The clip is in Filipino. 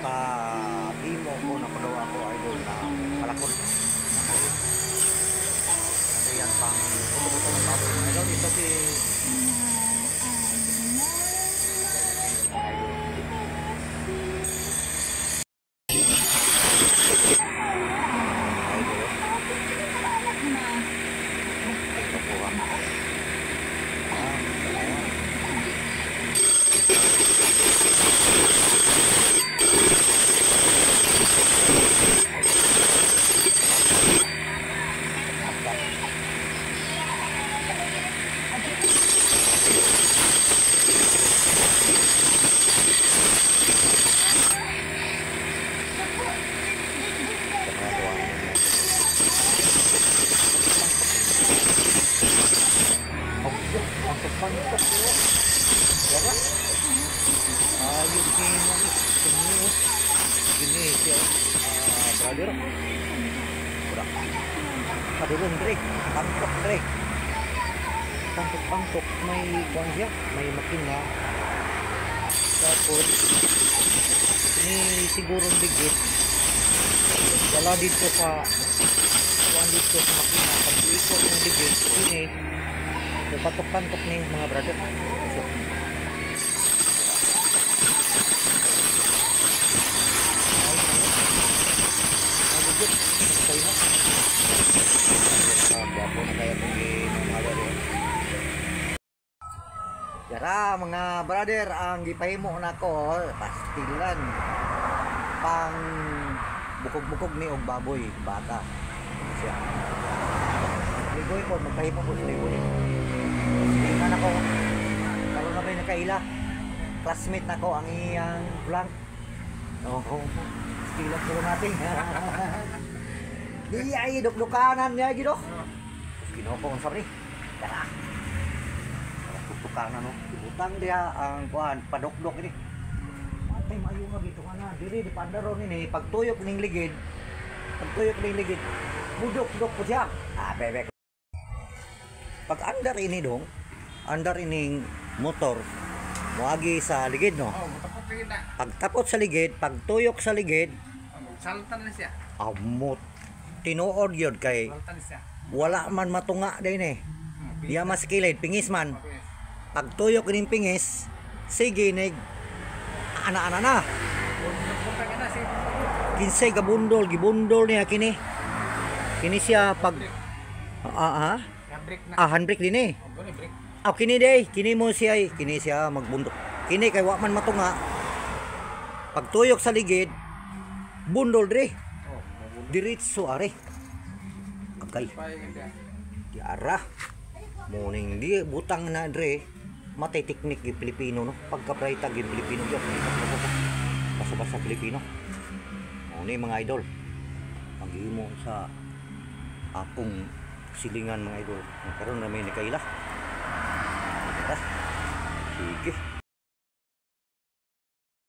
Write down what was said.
ka imo ko na padawa ko idol na palakon. Ano yan pang puto-puto ng baboy. Idol, ito si pantok ko. Diba? Yung gini siya, brother. Kurang. Kadulong Dre, pantok Dre. Pantok may kuwan siya, may makina. Tapos ini sigurong bigit. Wala dito sa kuwan dito sa makina. Pag ikot ng bigit, ini patok-pantok nih mga brother. Yara mga brother, ang gipahimo nako pastilan pang bukog-bukog ni og baboy bata. Siya. Ligoy po magpahimo ko sa ligoy. Tingnan ako, karon na may nakaila. Classmate nako ang iyang blank. Stilat ko natin. Di ay dukdukanan niya gido. Ginoko ang sabri. Tara. Dukdukanan no. Ibutang dia ang kuan padokdok ini. Patay maayo nga dito kana. Dili di pandaron ini pagtuyok ning ligid. Pagtuyok ning ligid. Budok-dok po siya. Bebek. Pag andar ini dong, andar ining motor muagi sa ligid no. Pagtapot sa ligid, pagtuyok sa ligid, saltan na siya. Amot tinuod yun kay wala man matunga din eh. Diya mas kilid, pingis man. Pagtuyok ining pingis, sige nig ana-ana na. Kinsay gibundol niya kini. Kini siya pag handbrake din eh. Kini day, kini mo siya, kini siya magbundok. Kini kay wa man matunga. Pagtuyok sa ligid, bundol dre. Diretso are. Okay. Di ara. Morning di butang na dre. Matay teknik gi Pilipino no. Pagka-prayta gi Pilipino gyud. Pasok sa Pilipino. Ni mga idol. Pag-imo sa akong silingan mga idol. Karon na may nakaila. Sige.